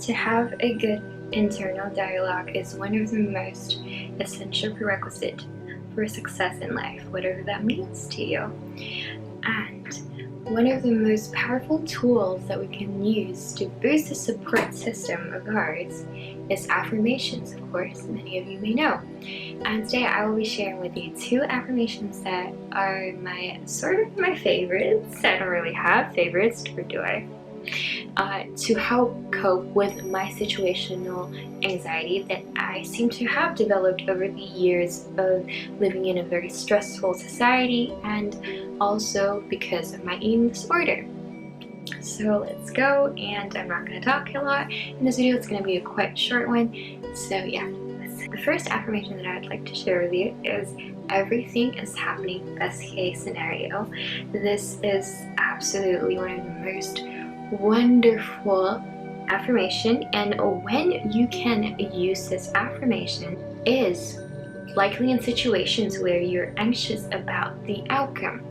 To have a good internal dialogue is one of the most essential prerequisites for success in life, whatever that means to you. And one of the most powerful tools that we can use to boost the support system of ours is affirmations, of course, many of you may know. And today I will be sharing with you 2 affirmations that are my favorites. I don't really have favorites, or do I? To help cope with my situational anxiety that I seem to have developed over the years of living in a very stressful society, and also because of my eating disorder. So let's go, and I'm not going to talk a lot in this video. It's going to be a quite short one. So yeah, the first affirmation that I'd like to share with you is everything is happening best case scenario. This is absolutely one of the most wonderful affirmation, and when you can use this affirmation is likely in situations where you're anxious about the outcome.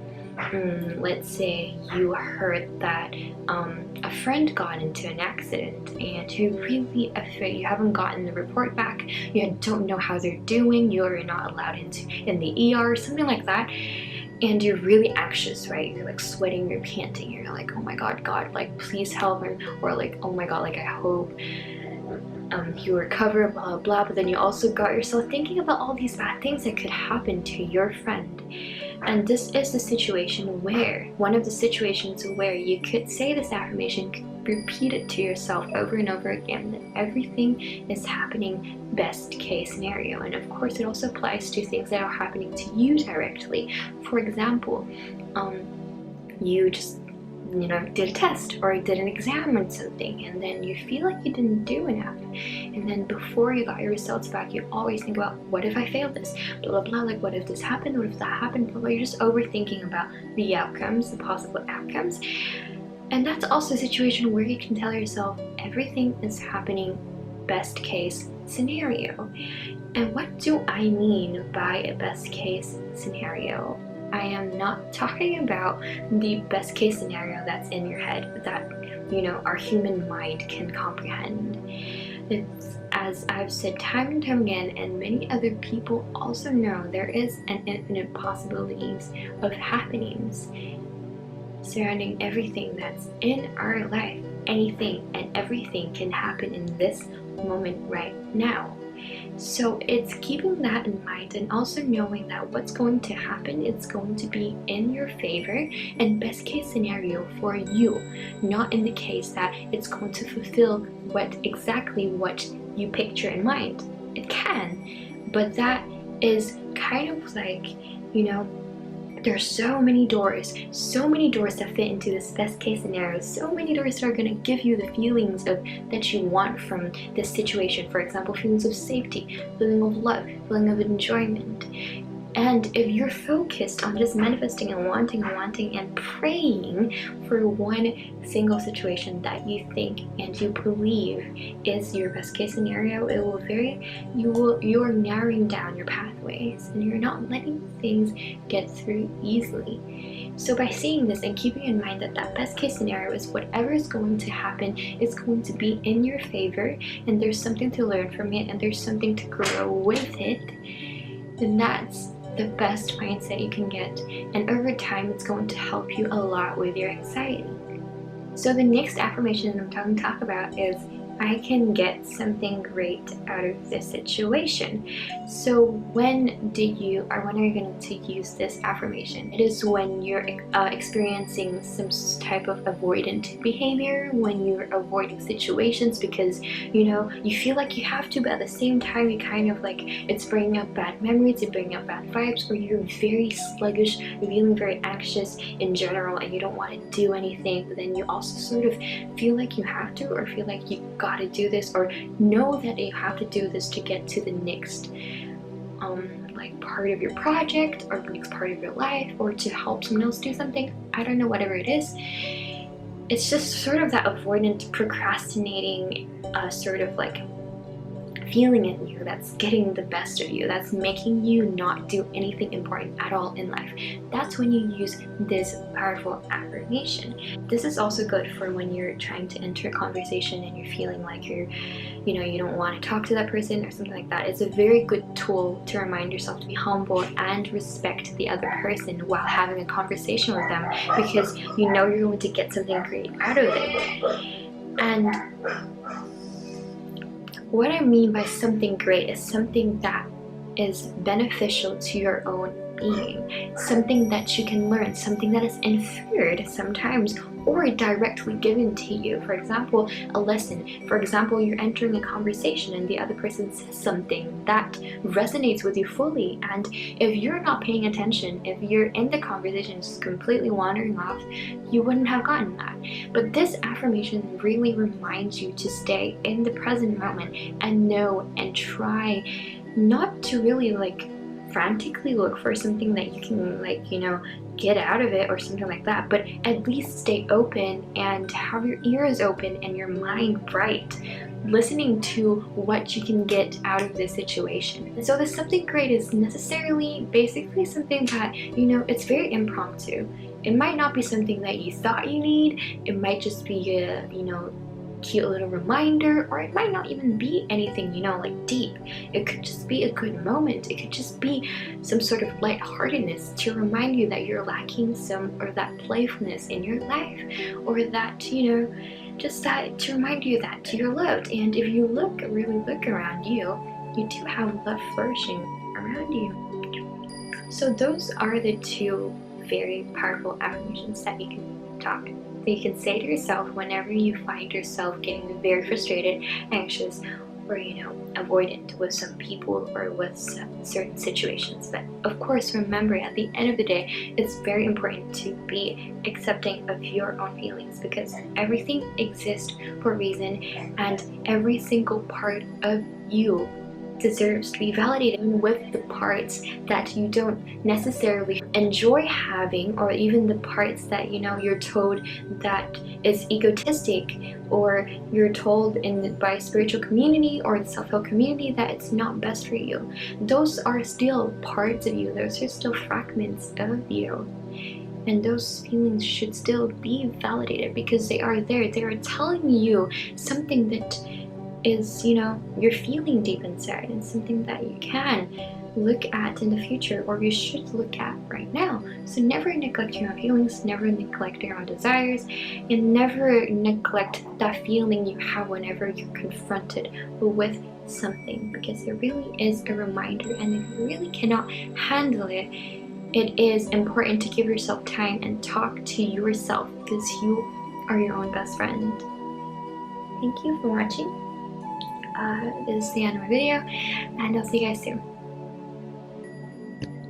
Let's say you heard that a friend got into an accident and you're really afraid, you haven't gotten the report back, you don't know how they're doing, you're not allowed in the ER or something like that, and you're really anxious, right? You're like sweating, you're panting, you're like, oh my god, like please help me, or like, oh my god, like I hope you recover, blah blah. But then you also got yourself thinking about all these bad things that could happen to your friend. And this is the situation where, one of the situations where you could say this affirmation, repeat it to yourself over and over again, that everything is happening best case scenario. And of course it also applies to things that are happening to you directly. For example, you just did a test or did an exam on something, and then you feel like you didn't do enough, and then before you got your results back, you always think about, what if I failed this, blah blah blah, like what if this happened, what if that happened, blah blah. You're just overthinking about the outcomes, the possible outcomes. And that's also a situation where you can tell yourself everything is happening best case scenario. And what do I mean by a best case scenario? I am not talking about the best case scenario that's in your head, that our human mind can comprehend. It's, as I've said time and time again, and many other people also know, there is an infinite possibilities of happenings surrounding everything that's in our life. Anything and everything can happen in this moment right now. So it's keeping that in mind, and also knowing that what's going to happen, it's going to be in your favor and best case scenario for you, not in the case that it's going to fulfill exactly what you picture in mind. It can, but that is kind of like, there's so many doors that fit into this best case scenario, so many doors that are going to give you the feelings that you want from this situation. For example, feelings of safety, feeling of love, feeling of enjoyment. And if you're focused on just manifesting and wanting and praying for one single situation that you think and you believe is your best case scenario, you're narrowing down your pathways, and you're not letting things get through easily. So by seeing this and keeping in mind that best case scenario is whatever is going to happen is going to be in your favor, and there's something to learn from it, and there's something to grow with it, then that's the best mindset you can get, and over time it's going to help you a lot with your anxiety. So the next affirmation I'm going to talk about is, I can get something great out of this situation. So when are you going to use this affirmation? It is when you're experiencing some type of avoidant behavior, when you're avoiding situations because you feel like you have to, but at the same time you kind of like, it's bringing up bad memories, it's bringing up bad vibes, or you're very sluggish, you're feeling very anxious in general, and you don't want to do anything, but then you also sort of feel like you have to, or feel like you gotta do this, or know that you have to do this to get to the next like part of your project, or the next part of your life, or to help someone else do something. I don't know, whatever it is. It's just sort of that avoidant, procrastinating sort of like feeling in you, that's getting the best of you, that's making you not do anything important at all in life, that's when you use this powerful affirmation. This is also good for when you're trying to enter a conversation and you're feeling like you don't want to talk to that person or something like that. It's a very good tool to remind yourself to be humble and respect the other person while having a conversation with them, because you know you're going to get something great out of it. And what I mean by something great is something that is beneficial to your own being, something that you can learn, something that is inferred sometimes or directly given to you. For example, a lesson. For example, you're entering a conversation and the other person says something that resonates with you fully, and if you're not paying attention, if you're in the conversation just completely wandering off, you wouldn't have gotten that. But this affirmation really reminds you to stay in the present moment and know and try not to really frantically look for something that you can get out of it or something like that, but at least stay open and have your ears open and your mind bright, listening to what you can get out of this situation. And so this something great is basically something that, it's very impromptu. It might not be something that you thought you need. It might just be a, cute little reminder, or it might not even be anything deep. It could just be a good moment. It could just be some sort of lightheartedness to remind you that you're lacking some, or that playfulness in your life, or that just that to remind you that you're loved. And if you really look around you, you do have love flourishing around you. So those are the two very powerful affirmations that you can say to yourself whenever you find yourself getting very frustrated, anxious, or avoidant with some people or with some certain situations. But of course, remember, at the end of the day, it's very important to be accepting of your own feelings, because everything exists for a reason, and every single part of you deserves to be validated, with the parts that you don't necessarily enjoy having, or even the parts that you're told that is egotistic, or you're told by spiritual community or the self-help community that it's not best for you. Those are still parts of you. Those are still fragments of you. And those feelings should still be validated, because they are there. They are telling you something that is, you're feeling deep inside, and something that you can look at in the future, or you should look at right now. So never neglect your own feelings, never neglect your own desires, and never neglect that feeling you have whenever you're confronted with something, because it really is a reminder. And if you really cannot handle it, it is important to give yourself time and talk to yourself, because you are your own best friend. Thank you for watching. This is the end of my video, and I'll see you guys soon.